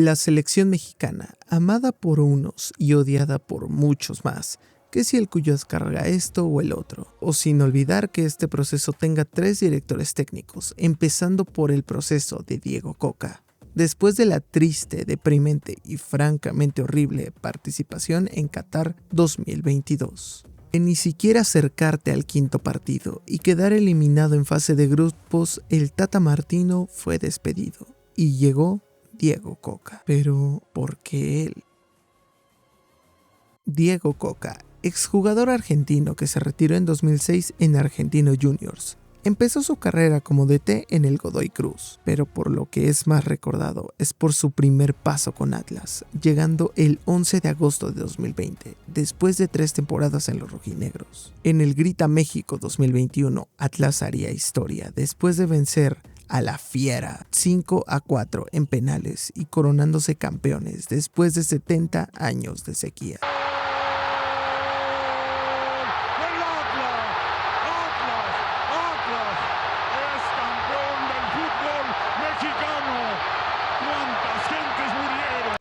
La selección mexicana, amada por unos y odiada por muchos más, que si el Cuyo Azcárraga esto o el otro, o sin olvidar que este proceso tenga 3 directores técnicos, empezando por el proceso de Diego Coca. Después de la triste, deprimente y francamente horrible participación en Qatar 2022. De ni siquiera acercarte al quinto partido y quedar eliminado en fase de grupos, el Tata Martino fue despedido y llegó Diego Coca. Pero, ¿por qué él? Diego Coca, exjugador argentino que se retiró en 2006 en Argentinos Juniors. Empezó su carrera como DT en el Godoy Cruz, pero por lo que es más recordado es por su primer paso con Atlas, llegando el 11 de agosto de 2020, después de 3 temporadas en los rojinegros. En el Grita México 2021, Atlas haría historia después de vencer a la Fiera 5-4 en penales y coronándose campeones después de 70 años de sequía.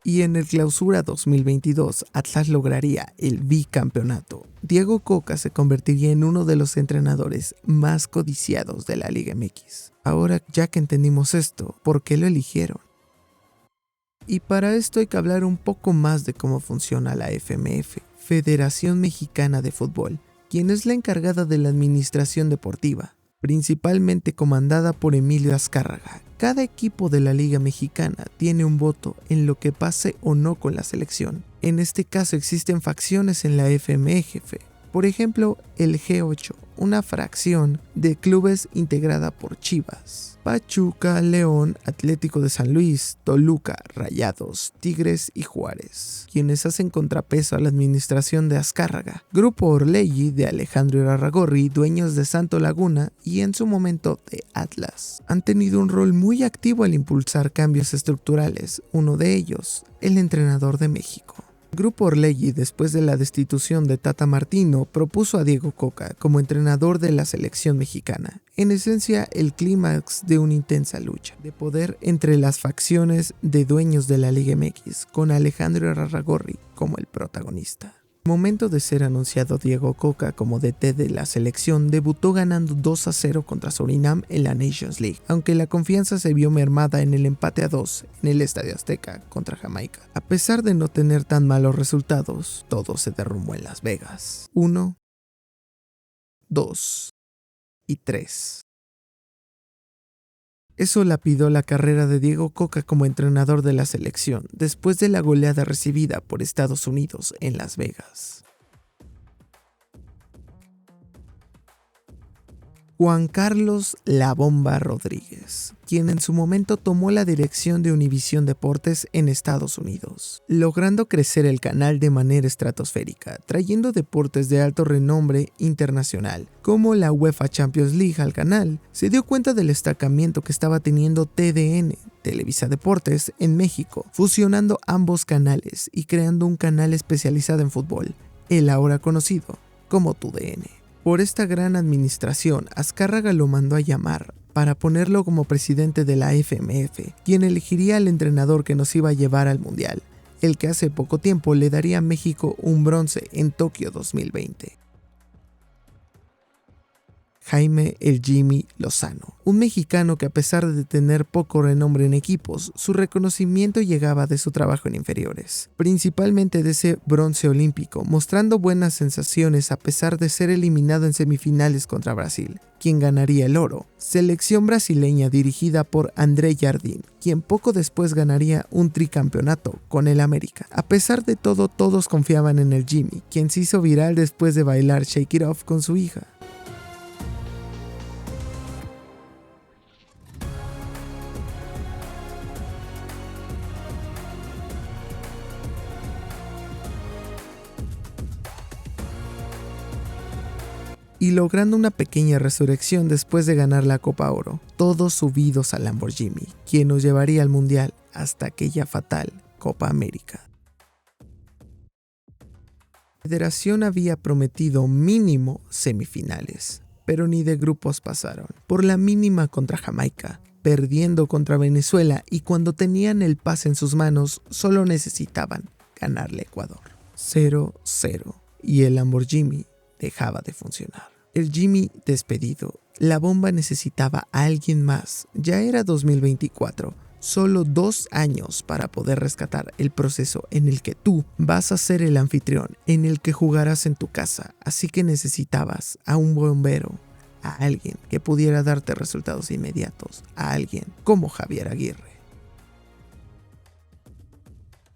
Y en el Clausura 2022, Atlas lograría el bicampeonato. Diego Coca se convertiría en uno de los entrenadores más codiciados de la Liga MX. Ahora, ya que entendimos esto, ¿por qué lo eligieron? Y para esto hay que hablar un poco más de cómo funciona la FMF, Federación Mexicana de Fútbol, quien es la encargada de la administración deportiva, principalmente comandada por Emilio Azcárraga. Cada equipo de la Liga Mexicana tiene un voto en lo que pase o no con la selección. En este caso existen facciones en la FMF, por ejemplo el G8, una fracción de clubes integrada por Chivas, Pachuca, León, Atlético de San Luis, Toluca, Rayados, Tigres y Juárez, quienes hacen contrapeso a la administración de Azcárraga. Grupo Orlegui de Alejandro Irarrágorri, dueños de Santo Laguna y en su momento de Atlas, han tenido un rol muy activo al impulsar cambios estructurales, uno de ellos, el entrenador de México. Grupo Orlegui, después de la destitución de Tata Martino, propuso a Diego Coca como entrenador de la selección mexicana. En esencia, el clímax de una intensa lucha de poder entre las facciones de dueños de la Liga MX, con Alejandro Irarrágorri como el protagonista. Al momento de ser anunciado Diego Coca como DT de la selección, debutó ganando 2-0 contra Surinam en la Nations League, aunque la confianza se vio mermada en el empate a 2 en el Estadio Azteca contra Jamaica. A pesar de no tener tan malos resultados, todo se derrumbó en Las Vegas. 1, 2 y 3. Eso lapidó la carrera de Diego Coca como entrenador de la selección, después de la goleada recibida por Estados Unidos en Las Vegas. Juan Carlos "La Bomba" Rodríguez, quien en su momento tomó la dirección de Univisión Deportes en Estados Unidos, logrando crecer el canal de manera estratosférica, trayendo deportes de alto renombre internacional, como la UEFA Champions League al canal. Se dio cuenta del estancamiento que estaba teniendo TDN, Televisa Deportes, en México, fusionando ambos canales y creando un canal especializado en fútbol, el ahora conocido como TUDN. Por esta gran administración, Azcárraga lo mandó a llamar para ponerlo como presidente de la FMF, quien elegiría al entrenador que nos iba a llevar al Mundial, el que hace poco tiempo le daría a México un bronce en Tokio 2020. Jaime "el Jimmy" Lozano, un mexicano que a pesar de tener poco renombre en equipos, su reconocimiento llegaba de su trabajo en inferiores, principalmente de ese bronce olímpico, mostrando buenas sensaciones a pesar de ser eliminado en semifinales contra Brasil, quien ganaría el oro. Selección brasileña dirigida por André Jardín, quien poco después ganaría un tricampeonato con el América. A pesar de todo, todos confiaban en el Jimmy, quien se hizo viral después de bailar Shake It Off con su hija. Y logrando una pequeña resurrección después de ganar la Copa Oro, todos subidos al Lamborghini, quien nos llevaría al Mundial hasta aquella fatal Copa América. La federación había prometido mínimo semifinales, pero ni de grupos pasaron. Por la mínima contra Jamaica, perdiendo contra Venezuela, y cuando tenían el pase en sus manos solo necesitaban ganarle a Ecuador. 0-0, y el Lamborghini dejaba de funcionar. El Jimmy despedido. La bomba necesitaba a alguien más. Ya era 2024. Solo 2 años para poder rescatar el proceso en el que tú vas a ser el anfitrión, en el que jugarás en tu casa. Así que necesitabas a un bombero, a alguien que pudiera darte resultados inmediatos, a alguien como Javier Aguirre.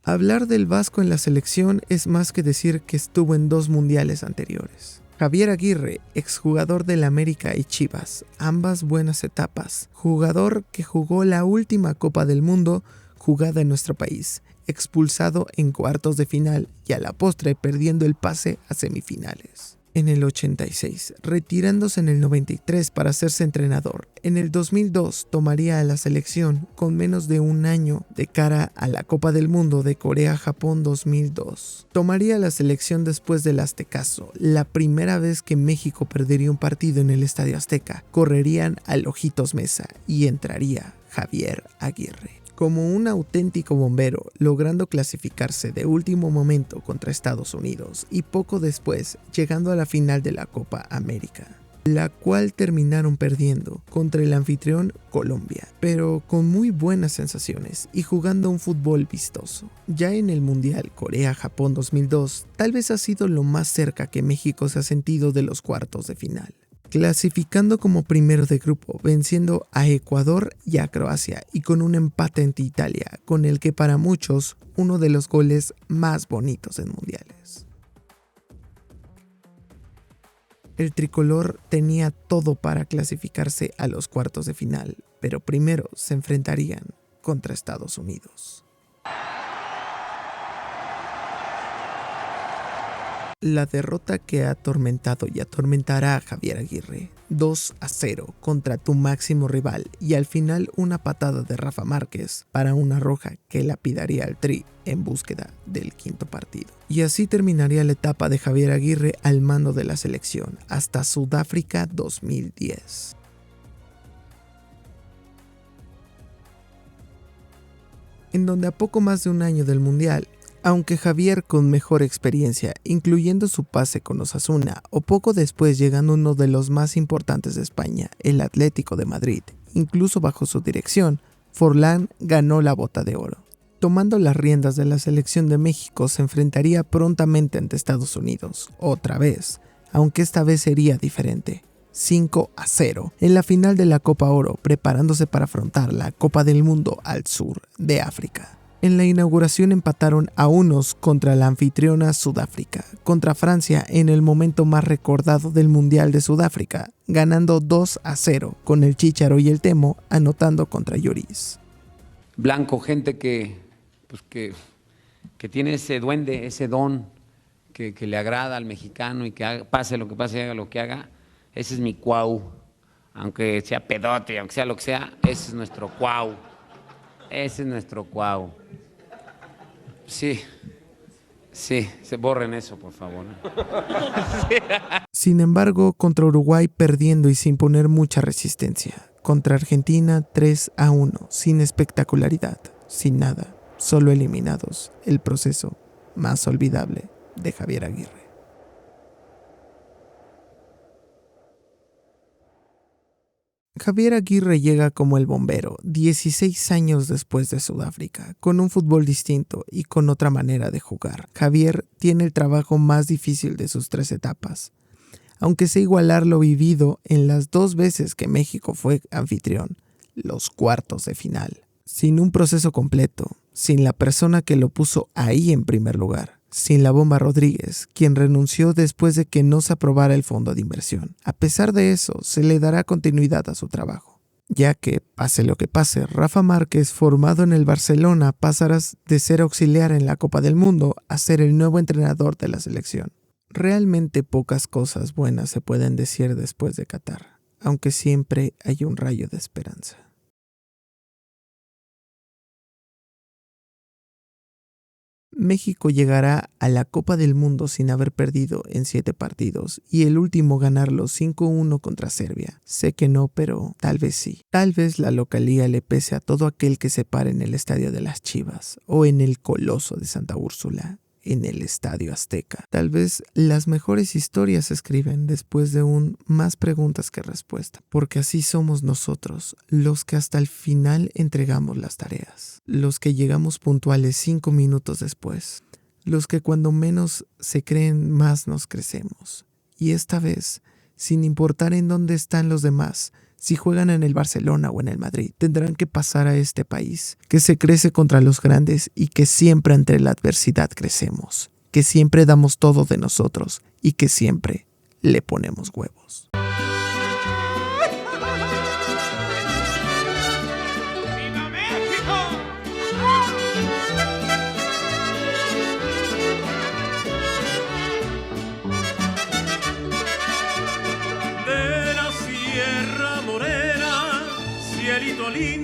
Hablar del vasco en la selección es más que decir que estuvo en 2 mundiales anteriores. Javier Aguirre, exjugador del América y Chivas, ambas buenas etapas. Jugador que jugó la última Copa del Mundo jugada en nuestro país, expulsado en cuartos de final y a la postre perdiendo el pase a semifinales. En el 86, retirándose en el 93 para hacerse entrenador. En el 2002 tomaría a la selección con menos de un año de cara a la Copa del Mundo de Corea-Japón 2002. Tomaría la selección después del Aztecaso, la primera vez que México perdería un partido en el Estadio Azteca. Correrían al Ojitos Meza y entraría Javier Aguirre. Como un auténtico bombero, logrando clasificarse de último momento contra Estados Unidos y poco después llegando a la final de la Copa América, la cual terminaron perdiendo contra el anfitrión Colombia, pero con muy buenas sensaciones y jugando un fútbol vistoso. Ya en el Mundial Corea-Japón 2002, tal vez ha sido lo más cerca que México se ha sentido de los cuartos de final, clasificando como primero de grupo, venciendo a Ecuador y a Croacia y con un empate ante Italia, con el que para muchos uno de los goles más bonitos en mundiales. El tricolor tenía todo para clasificarse a los cuartos de final, pero primero se enfrentarían contra Estados Unidos. La derrota que ha atormentado y atormentará a Javier Aguirre, 2-0 contra tu máximo rival, y al final una patada de Rafa Márquez para una roja que lapidaría al Tri en búsqueda del 5º partido. Y así terminaría la etapa de Javier Aguirre al mando de la selección hasta Sudáfrica 2010. En donde a poco más de un año del Mundial, aunque Javier con mejor experiencia, incluyendo su pase con Osasuna, o poco después llegando uno de los más importantes de España, el Atlético de Madrid, incluso bajo su dirección, Forlán ganó la Bota de Oro. Tomando las riendas de la selección de México, se enfrentaría prontamente ante Estados Unidos, otra vez, aunque esta vez sería diferente. 5-0 en la final de la Copa Oro, preparándose para afrontar la Copa del Mundo al sur de África. En la inauguración empataron a unos contra la anfitriona Sudáfrica, contra Francia en el momento más recordado del Mundial de Sudáfrica, ganando 2-0 con el Chícharo y el Temo anotando contra Lloris. Blanco, gente que tiene ese duende, ese don que le agrada al mexicano y que pase lo que pase, haga lo que haga, ese es mi cuau. Aunque sea pedote, aunque sea lo que sea, ese es nuestro cuau. Ese es nuestro cuau. Sí, se borren eso, por favor. Sí. Sin embargo, contra Uruguay perdiendo y sin poner mucha resistencia. Contra Argentina 3-1, sin espectacularidad, sin nada, solo eliminados. El proceso más olvidable de Javier Aguirre. Javier Aguirre llega como el bombero 16 años después de Sudáfrica, con un fútbol distinto y con otra manera de jugar. Javier tiene el trabajo más difícil de sus 3 etapas, aunque sé igualar lo vivido en las 2 veces que México fue anfitrión, los cuartos de final. Sin un proceso completo, sin la persona que lo puso ahí en primer lugar. Sin la Bomba Rodríguez, quien renunció después de que no se aprobara el fondo de inversión. A pesar de eso, se le dará continuidad a su trabajo, ya que, pase lo que pase, Rafa Márquez, formado en el Barcelona, pasará de ser auxiliar en la Copa del Mundo a ser el nuevo entrenador de la selección. Realmente pocas cosas buenas se pueden decir después de Qatar, aunque siempre hay un rayo de esperanza. México llegará a la Copa del Mundo sin haber perdido en 7 partidos y el último ganarlo 5-1 contra Serbia. Sé que no, pero tal vez sí. Tal vez la localía le pese a todo aquel que se pare en el Estadio de las Chivas o en el Coloso de Santa Úrsula, en el Estadio Azteca. Tal vez las mejores historias se escriben después de más preguntas que respuestas, porque así somos nosotros, los que hasta el final entregamos las tareas, los que llegamos puntuales 5 minutos después, los que cuando menos se creen más nos crecemos. Y esta vez, sin importar en dónde están los demás, si juegan en el Barcelona o en el Madrid, tendrán que pasar a este país, que se crece contra los grandes y que siempre ante la adversidad crecemos, que siempre damos todo de nosotros y que siempre le ponemos huevos. ¡Viva México! De la Sierra Morena, cielito lindo